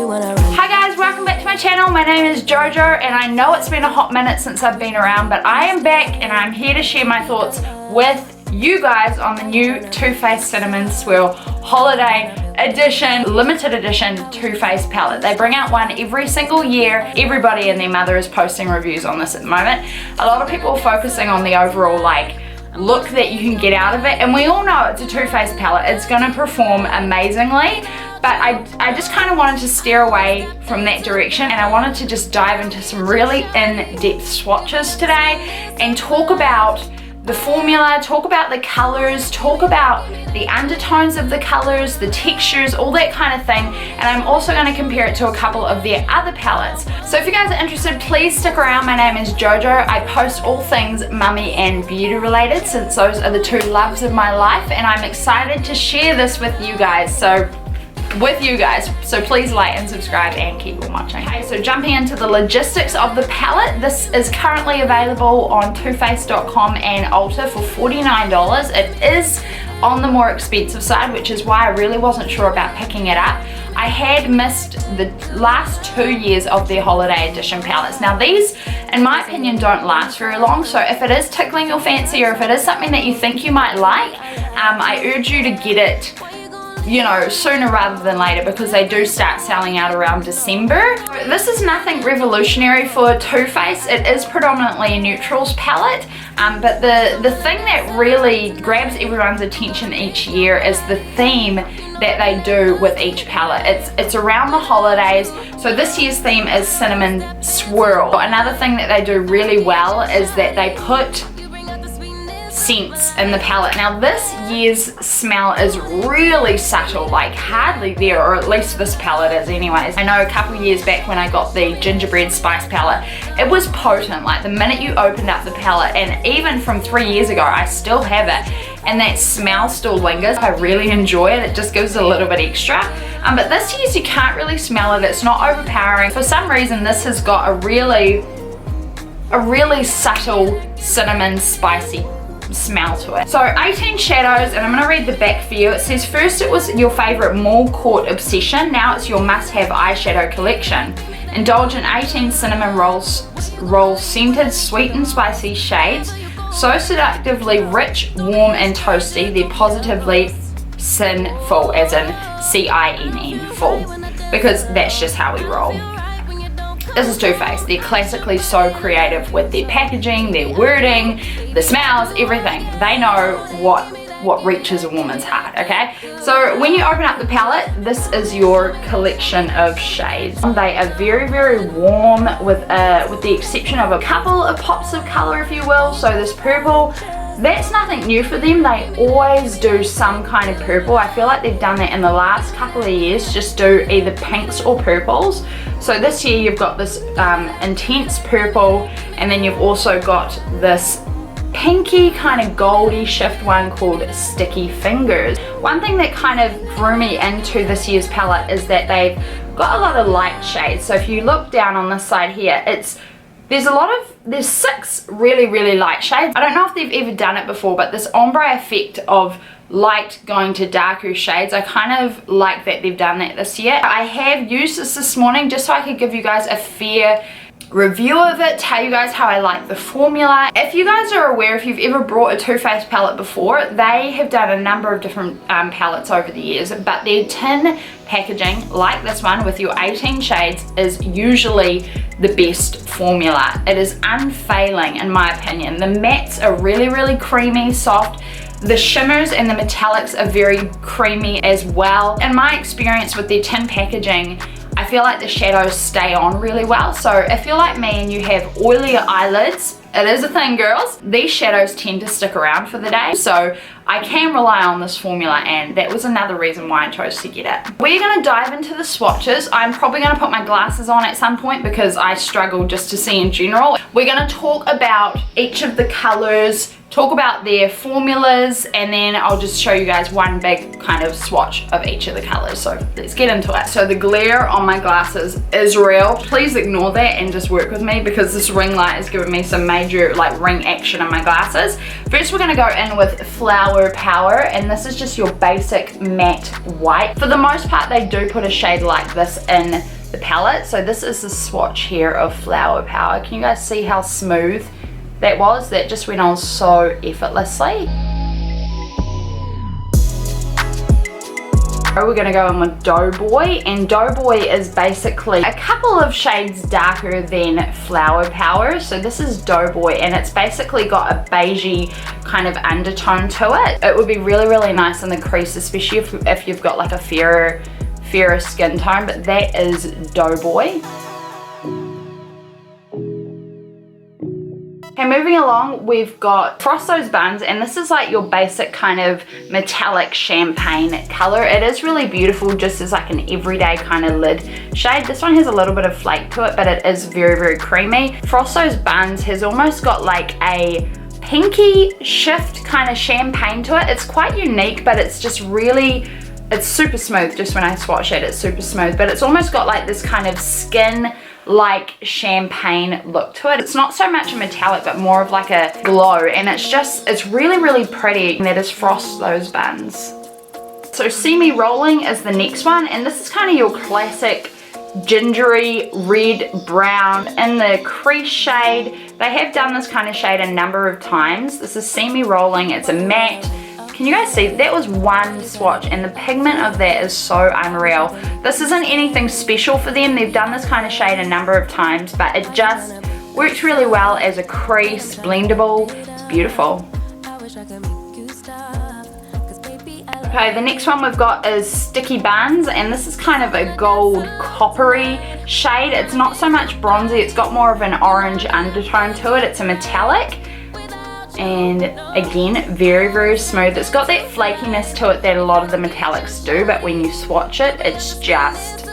Hi guys, welcome back to my channel. My name is Jojo and I know it's been a hot minute since I've been around, but I am back and I'm here to share my thoughts with you guys on the new Too Faced Cinnamon Swirl Holiday Edition, limited edition Too Faced palette. They bring out one every single year. Everybody and their mother is posting reviews on this at the moment. A lot of people are focusing on the overall look that you can get out of it, and we all know it's a Too Faced palette. It's going to perform amazingly, but I just kind of wanted to steer away from that direction, and I wanted to just dive into some really in-depth swatches today and talk about the formula, talk about the colors, talk about the undertones of the colors, the textures, all that kind of thing. And I'm also going to compare it to a couple of their other palettes. So if you guys are interested, please stick around. My name is Jojo. I post all things mummy and beauty related, since those are the two loves of my life, and I'm excited to share this with you guys. So please like and subscribe and keep on watching. Okay, so jumping into the logistics of the palette, this is currently available on toofaced.com and Ulta for $49. It is on the more expensive side, which is why I really wasn't sure about picking it up. I had missed the last 2 years of their holiday edition palettes. Now these, in my opinion, don't last very long, so if it is tickling your fancy or if it is something that you think you might like, I urge you to get it, you know, sooner rather than later, because they do start selling out around December. This is nothing revolutionary for Too Faced. It is predominantly a neutrals palette, but the thing that really grabs everyone's attention each year is the theme that they do with each palette. It's around the holidays, so this year's theme is Cinnamon Swirl. Another thing that they do really well is that they put scents in the palette. Now this year's smell is really subtle, like hardly there, or at least this palette is anyways. I know a couple years back when I got the gingerbread spice palette, it was potent. Like the minute you opened up the palette, and even from 3 years ago, I still have it, and that smell still lingers. I really enjoy it. It just gives it a little bit extra. But this year's, you can't really smell it. It's not overpowering. For some reason, this has got a really subtle cinnamon spicy smell to it. So 18 shadows, and I'm going to read the back for you. It says, first it was your favorite mall court obsession, now it's your must-have eyeshadow collection. Indulge in 18 cinnamon roll scented sweet and spicy shades, so seductively rich, warm and toasty, they're positively sinful, as in C-I-N-N, full, because that's just how we roll. This is Too Faced. They're classically so creative with their packaging, their wording, the smells, everything. They know what reaches a woman's heart, okay? So when you open up the palette, this is your collection of shades. They are very, very warm, with the exception of a couple of pops of color, if you will. So this purple, that's nothing new for them. They always do some kind of purple. I feel like they've done that in the last couple of years, just do either pinks or purples. So this year you've got this intense purple, and then you've also got this pinky kind of goldy shift one called Sticky Fingers. One thing that kind of drew me into this year's palette is that they've got a lot of light shades. So if you look down on this side here, there's 6 really light shades. I don't know if they've ever done it before, but this ombre effect of light going to darker shades, I kind of like that they've done that this year. I have used this morning just so I could give you guys a fair review of it, tell you guys how I like the formula. If you guys are aware, if you've ever brought a Too Faced palette before, they have done a number of different palettes over the years, but their tin packaging, like this one with your 18 shades, is usually the best formula. It is unfailing in my opinion. The mattes are really creamy, soft. The shimmers and the metallics are very creamy as well. In my experience with their tin packaging, I feel like the shadows stay on really well. So if you're like me and you have oilier eyelids, it is a thing, girls, these shadows tend to stick around for the day. So I can rely on this formula, and that was another reason why I chose to get it. We're going to dive into the swatches. I'm probably going to put my glasses on at some point because I struggle just to see in general. We're going to talk about each of the colors, talk about their formulas, and then I'll just show you guys one big kind of swatch of each of the colors. So let's get into it. So the glare on my glasses is real. Please ignore that and just work with me, because this ring light is giving me some major ring action in my glasses. First we're going to go in with Flower Power, and this is just your basic matte white. For the most part they do put a shade like this in the palette. So this is the swatch here of Flower Power. Can you guys see how smooth that was? That just went on so effortlessly. We're gonna go in with Doughboy, and Doughboy is basically a couple of shades darker than Flower Power. So this is Doughboy, and it's basically got a beigey kind of undertone to it. It would be really, really nice in the crease, especially if you've got like a fairer skin tone, but that is Doughboy. Okay, moving along, we've got Frost Those Buns, and this is like your basic kind of metallic champagne color. It is really beautiful just as like an everyday kind of lid shade. This one has a little bit of flake to it, but it is very, very creamy. Frost Those Buns has almost got like a pinky shift kind of champagne to it. It's quite unique, but it's just really, it's super smooth. Just when I swatch it, it's super smooth, but it's almost got like this kind of skin like champagne look to it. It's not so much a metallic, but more of like a glow, and it's really, really pretty. And that is Frost Those Buns. So See Me Rolling is the next one, and this is kind of your classic gingery red brown in the crease shade. They have done this kind of shade a number of times. This is See Me Rolling. It's a matte. Can you guys see? That was one swatch, and the pigment of that is so unreal. This isn't anything special for them. They've done this kind of shade a number of times, but it just works really well as a crease, blendable. It's beautiful. Okay, the next one we've got is Sticky Buns, and this is kind of a gold coppery shade. It's not so much bronzy, it's got more of an orange undertone to it. It's a metallic. And again, very, very smooth. It's got that flakiness to it that a lot of the metallics do, but when you swatch it, it's just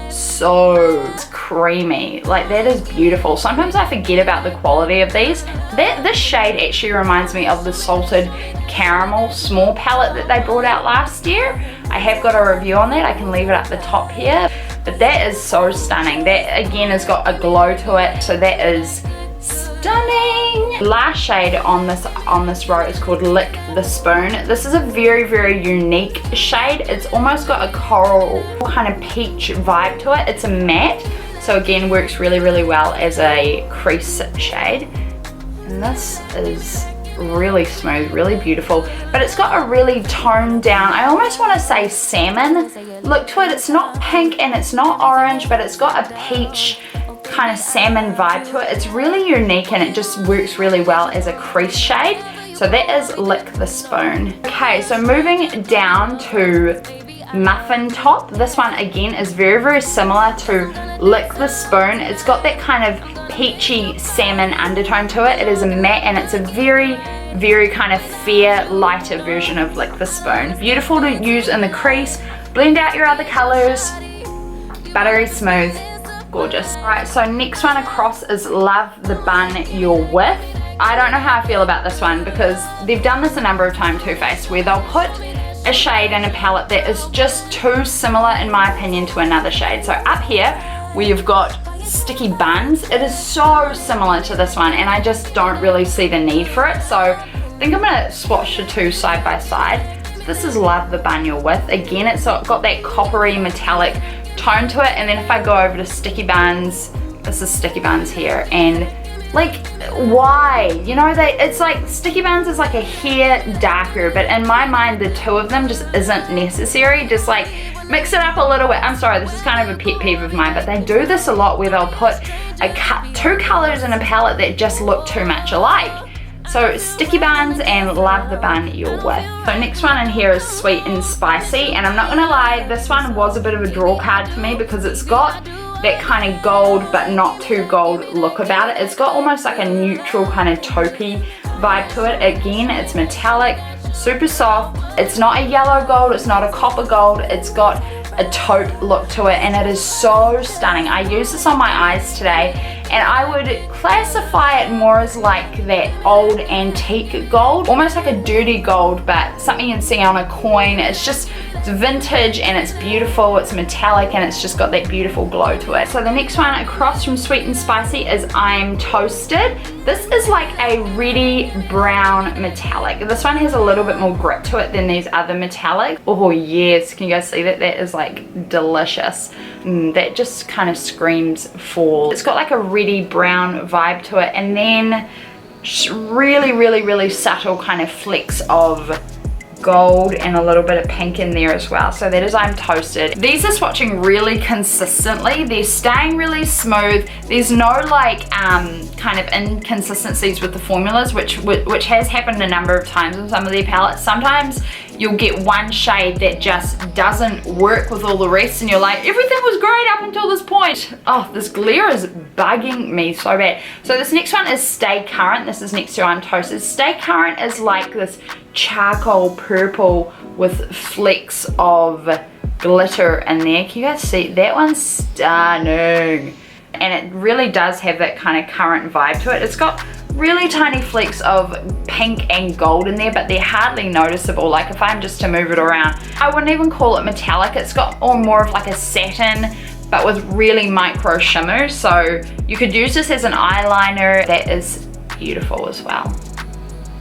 so creamy. Like, that is beautiful. Sometimes I forget about the quality of these. This shade actually reminds me of the Salted Caramel small palette that they brought out last year. I have got a review on that. I can leave it up the top here. But that is so stunning. That again has got a glow to it, so that is stunning. Last shade on this row is called Lick the Spoon. This is a very, very unique shade. It's almost got a coral kind of peach vibe to it. It's a matte, so again works really, really well as a crease shade. And this is really smooth, really beautiful, but it's got a really toned down, I almost want to say salmon look to it. It's not pink and it's not orange, but it's got a peach kind of salmon vibe to it. It's really unique, and it just works really well as a crease shade. So that is Lick the Spoon. Okay, so moving down to Muffin Top. This one again is very, very similar to Lick the Spoon. It's got that kind of peachy salmon undertone to it. It is a matte, and it's a very, very kind of fair, lighter version of Lick the Spoon. Beautiful to use in the crease. Blend out your other colors. Buttery smooth. Gorgeous. Alright, so next one across is Love the Bun You're With. I don't know how I feel about this one, because they've done this a number of times, Too Faced, where they'll put a shade in a palette that is just too similar, in my opinion, to another shade. So up here, where you've got Sticky Buns, it is so similar to this one, and I just don't really see the need for it. So I think I'm going to swatch the two side by side. This is Love the Bun You're With. Again, it's got that coppery metallic tone to it, and then if I go over to Sticky Buns, this is Sticky Buns here, and like, why? You know, it's like Sticky Buns is like a hair darker, but in my mind the two of them just isn't necessary. Just like mix it up a little bit. I'm sorry, this is kind of a pet peeve of mine, but they do this a lot where they'll put two colors in a palette that just look too much alike. So Sticky Buns and Love the Bun You're With. So next one in here is Sweet and Spicy, and I'm not gonna lie, this one was a bit of a draw card to me because it's got that kind of gold but not too gold look about it. It's got almost like a neutral kind of taupey vibe to it. Again, it's metallic, super soft. It's not a yellow gold, it's not a copper gold, it's got a taupe look to it, and it is so stunning. I used this on my eyes today, and I would classify it more as like that old antique gold, almost like a dirty gold, but something you'd see on a coin. It's vintage and it's beautiful, it's metallic, and it's just got that beautiful glow to it. So the next one across from Sweet and Spicy is I'm Toasted. This is like a reddy brown metallic. This one has a little bit more grit to it than these other metallics. Oh yes, can you guys see that? That is like delicious. That just kind of screams fall. It's got like a reddy brown vibe to it, and then really subtle kind of flecks of gold and a little bit of pink in there as well. So that is I'm Toasted. These are swatching really consistently. They're staying really smooth. There's no like kind of inconsistencies with the formulas, which has happened a number of times in some of their palettes. Sometimes you'll get one shade that just doesn't work with all the rest, and you're like, everything was great up until this point. Oh, this glare is bugging me so bad. So this next one is Stay Current. This is next to I'm Toasted. Stay Current is like this charcoal purple with flecks of glitter in there. Can you guys see? That one's stunning. And it really does have that kind of current vibe to it. It's got really tiny flecks of pink and gold in there, but they're hardly noticeable. Like if I'm just to move it around, I wouldn't even call it metallic. It's got more of like a satin, but with really micro shimmers. So you could use this as an eyeliner. That is beautiful as well.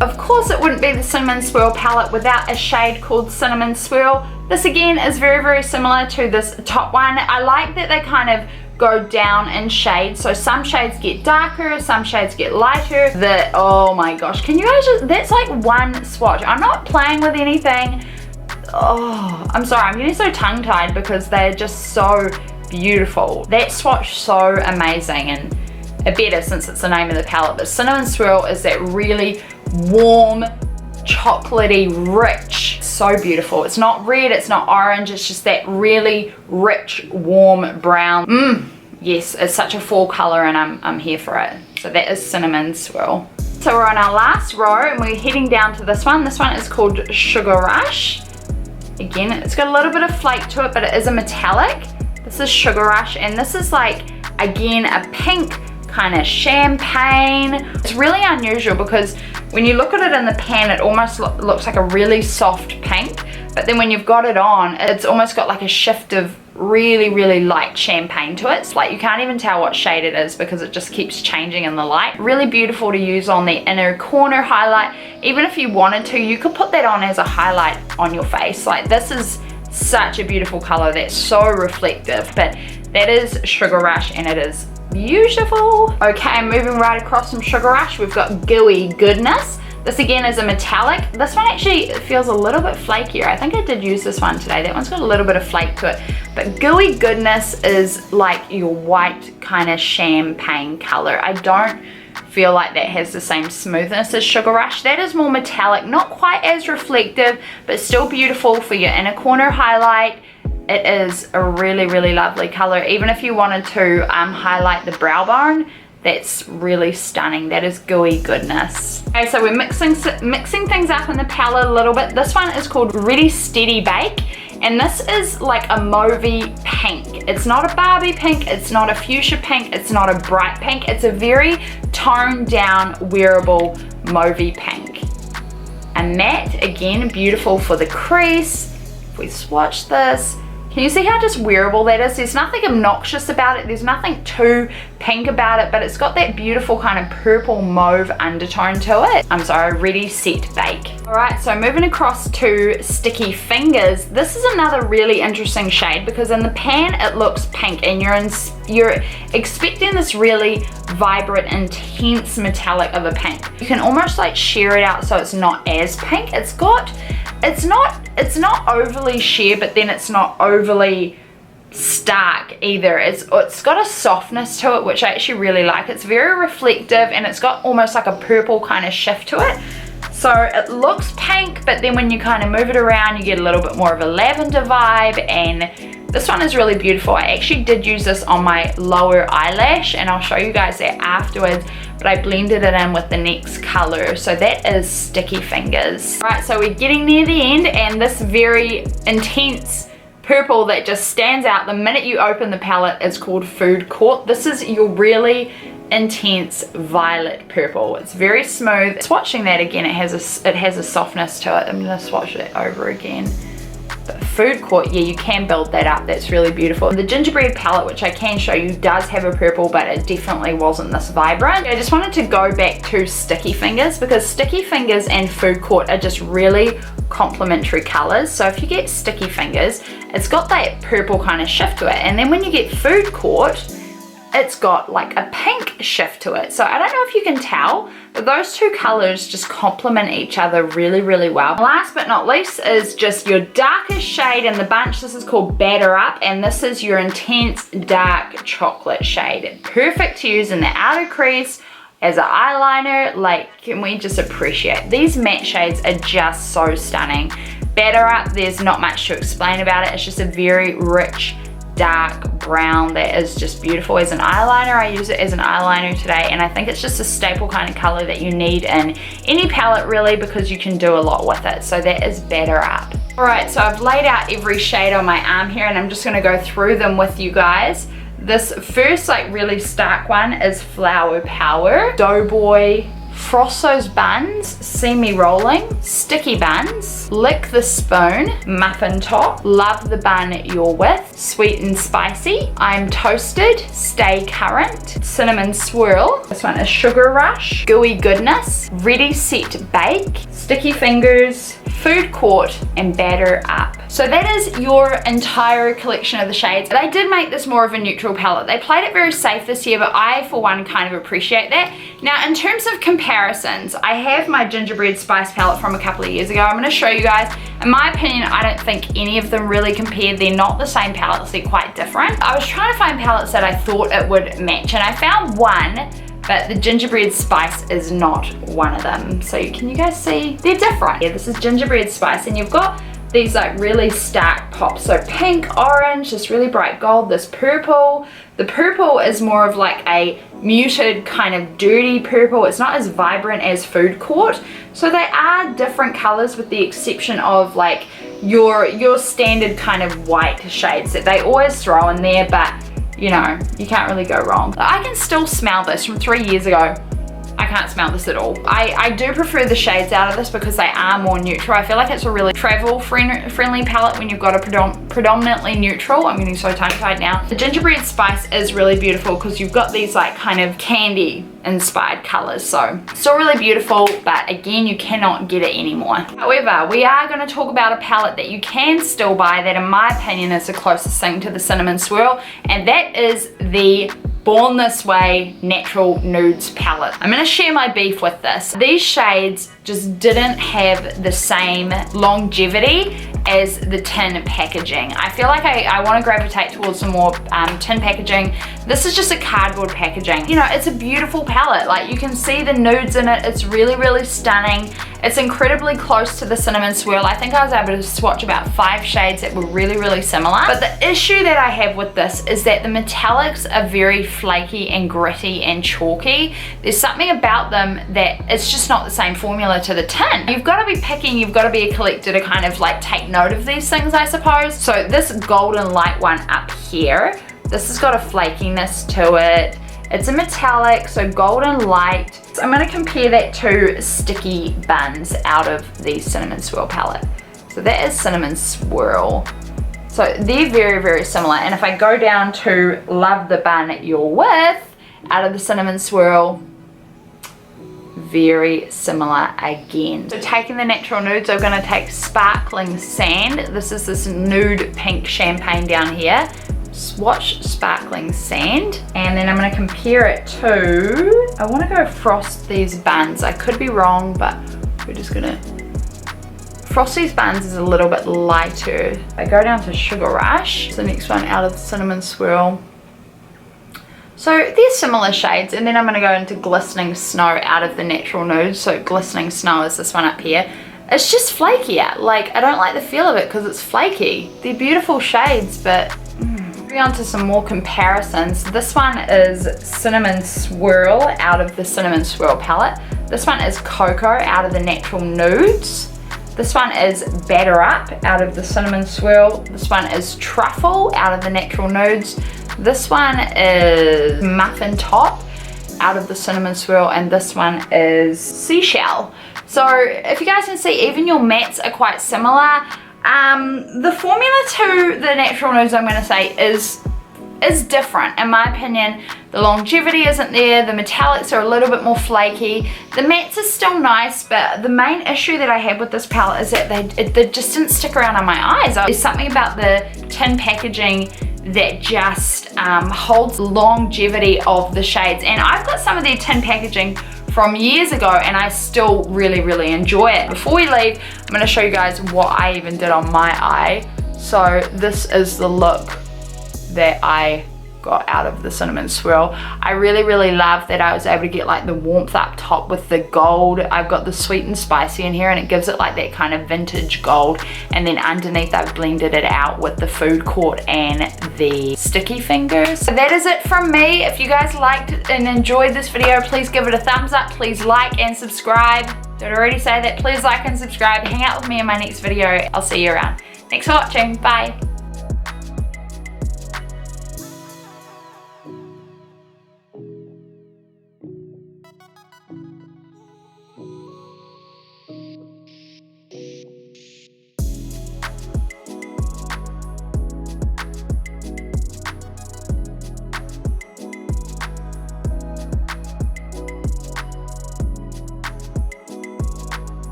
Of course, it wouldn't be the Cinnamon Swirl palette without a shade called Cinnamon Swirl. This again is very similar to this top one. I like that they kind of go down in shades. So some shades get darker, some shades get lighter. Oh my gosh, can you guys just, that's like one swatch. I'm not playing with anything. Oh, I'm sorry, I'm getting so tongue-tied because they're just so beautiful. That swatch so amazing, and it better since it's the name of the palette. But Cinnamon Swirl is that really warm, chocolatey, rich, so beautiful. It's not red, it's not orange, it's just that really rich, warm brown. Yes, it's such a fall color, and I'm here for it. So that is Cinnamon Swirl. So we're on our last row and we're heading down to this one. This one is called Sugar Rush. Again, it's got a little bit of flake to it, but it is a metallic. This is Sugar Rush, and this is like, again, a pink kind of champagne. It's really unusual because when you look at it in the pan, it almost looks like a really soft pink, but then when you've got it on, it's almost got like a shift of really light champagne to it. It's like you can't even tell what shade it is because it just keeps changing in the light. Really beautiful to use on the inner corner highlight. Even if you wanted to, you could put that on as a highlight on your face. Like, this is such a beautiful color that's so reflective. But that is Sugar Rush, and it is beautiful. Okay, moving right across from Sugar Rush, we've got Gooey Goodness. This again is a metallic. This one actually feels a little bit flakier. I think I did use this one today. That one's got a little bit of flake to it. But Gooey Goodness is like your white kind of champagne color. I don't feel like that has the same smoothness as Sugar Rush. That is more metallic, not quite as reflective, but still beautiful for your inner corner highlight. It is a really lovely color. Even if you wanted to highlight the brow bone, that's really stunning. That is Gooey Goodness. Okay, so we're mixing things up in the palette a little bit. This one is called Ready Steady Bake, and this is like a mauvey pink. It's not a Barbie pink, it's not a fuchsia pink, it's not a bright pink. It's a very toned down, wearable mauvey pink. And matte, again, beautiful for the crease. If we swatch this, can you see how just wearable that is? There's nothing obnoxious about it. There's nothing too pink about it, but it's got that beautiful kind of purple mauve undertone to it. I'm sorry, Ready, Set, Bake. All right, so moving across to Sticky Fingers. This is another really interesting shade because in the pan it looks pink, and you're expecting this really vibrant, intense metallic of a pink. You can almost like sheer it out so it's not as pink. It's not overly sheer, but then it's not overly stark either. It's got a softness to it, which I actually really like. It's very reflective, and it's got almost like a purple kind of shift to it. So it looks pink, but then when you kind of move it around, you get a little bit more of a lavender vibe, and this one is really beautiful. I actually did use this on my lower eyelash, and I'll show you guys that afterwards, but I blended it in with the next color. So that is Sticky Fingers. All right, so we're getting near the end, and this very intense purple that just stands out the minute you open the palette is called Food Court. This is your really intense violet purple. It's very smooth. Swatching that again, it has a softness to it. I'm gonna swatch it over again. But Food Court, yeah, you can build that up. That's really beautiful. The gingerbread palette, which I can show you, does have a purple, but it definitely wasn't this vibrant. I just wanted to go back to Sticky Fingers because Sticky Fingers and Food Court are just really complementary colors. So if you get Sticky Fingers, it's got that purple kind of shift to it. And then when you get Food Court, it's got like a pink shift to it. So I don't know if you can tell, but those two colors just complement each other really, really well. Last but not least is just your darkest shade in the bunch. This is called Batter Up, and this is your intense dark chocolate shade. Perfect to use in the outer crease, as an eyeliner. Like, can we just appreciate? These matte shades are just so stunning. Batter Up, there's not much to explain about it. It's just a very rich, dark brown that is just beautiful as an eyeliner. I use it as an eyeliner today, and I think it's just a staple kind of color that you need in any palette really, because you can do a lot with it. So that is Batter Up. All right, so I've laid out every shade on my arm here, and I'm just gonna go through them with you guys. This first like really stark one is Flower Power, Doughboy, Frost Those Buns, See Me Rolling, Sticky Buns, Lick the Spoon, Muffin Top, Love the Bun You're With, Sweet and Spicy, I'm Toasted, Stay Current, Cinnamon Swirl. This one is Sugar Rush, Gooey Goodness, Ready Set Bake, Sticky Fingers, Food Court, and Batter Up. So that is your entire collection of the shades. They did make this more of a neutral palette. They played it very safe this year, but I, for one, kind of appreciate that. Now, in terms of comparisons, I have my Gingerbread Spice palette from a couple of years ago. I'm gonna show you guys. In my opinion, I don't think any of them really compare. They're not the same palettes, they're quite different. I was trying to find palettes that I thought it would match, and I found one, but the Gingerbread Spice is not one of them. So can you guys see? They're different. Yeah, this is Gingerbread Spice, and you've got these like really stark pops. So pink, orange, this really bright gold, this purple. The purple is more of like a muted kind of dirty purple. It's not as vibrant as Food Court. So they are different colors with the exception of like your standard kind of white shades that they always throw in there, but you know, you can't really go wrong. I can still smell this from 3 years ago. I can't smell this at all. I do prefer the shades out of this because they are more neutral. I feel like it's a really travel friendly palette when you've got a predominantly neutral. I'm getting so tongue-tied now. The Gingerbread Spice is really beautiful because you've got these like kind of candy inspired colors. So still really beautiful, but again, you cannot get it anymore. However, we are going to talk about a palette that you can still buy that in my opinion is the closest thing to the Cinnamon Swirl, and that is the Born This Way Natural Nudes palette. I'm gonna share my beef with this. These shades just didn't have the same longevity as the tin packaging. I feel like I want to gravitate towards some more tin packaging. This is just a cardboard packaging. You know, it's a beautiful palette. Like, you can see the nudes in it. It's really, really stunning. It's incredibly close to the Cinnamon Swirl. I think I was able to swatch about 5 shades that were really, really similar. But the issue that I have with this is that the metallics are very flaky and gritty and chalky. There's something about them that it's just not the same formula to the tin. You've got to be picking, you've got to be a collector to kind of like take note of these things, I suppose. So this golden light one up here, this has got a flakiness to it. It's a metallic, so golden light. So I'm going to compare that to Sticky Buns out of the Cinnamon Swirl palette. So that is Cinnamon Swirl. So they're very, very similar. And if I go down to Love the Bun You're With out of the Cinnamon Swirl, very similar again. So taking the natural nudes, I'm going to take Sparkling Sand. This is this nude pink champagne down here. Swatch Sparkling Sand, and then I'm going to compare it to, I want to go Frost These Buns. I could be wrong, but we're just going to, Frost These Buns is a little bit lighter. I go down to Sugar Rush. It's the next one out of the Cinnamon Swirl. So they're similar shades, and then I'm going to go into Glistening Snow out of the natural nudes. So Glistening Snow is this one up here. It's just flakier. Like, I don't like the feel of it because it's flaky. They're beautiful shades, but on to some more comparisons. This one is Cinnamon Swirl out of the Cinnamon Swirl palette. This one is Cocoa out of the Natural Nudes. This one is Batter Up out of the Cinnamon Swirl. This one is Truffle out of the Natural Nudes. This one is Muffin Top out of the cinnamon swirl, and this one is seashell. So if you guys can see, even your mattes are quite similar. The formula to the natural nudes, I'm going to say, is different in my opinion. The longevity isn't there, the metallics are a little bit more flaky, the mattes are still nice, but the main issue that I had with this palette is that they just didn't stick around on my eyes. There's something about the tin packaging that just holds longevity of the shades, and I've got some of their tin packaging from years ago and I still really enjoy it. Before we leave, I'm going to show you guys what I even did on my eye. So this is the look that I got out of the cinnamon swirl. I really love that I was able to get like the warmth up top with the gold. I've got the sweet and spicy in here and it gives it like that kind of vintage gold, and then underneath I've blended it out with the food court and the sticky fingers. So that is it from me. If you guys liked and enjoyed this video, please give it a thumbs up, please like and subscribe. Did I already say that? Please like and subscribe. Hang out with me in my next video. I'll see you around. Thanks for watching. Bye.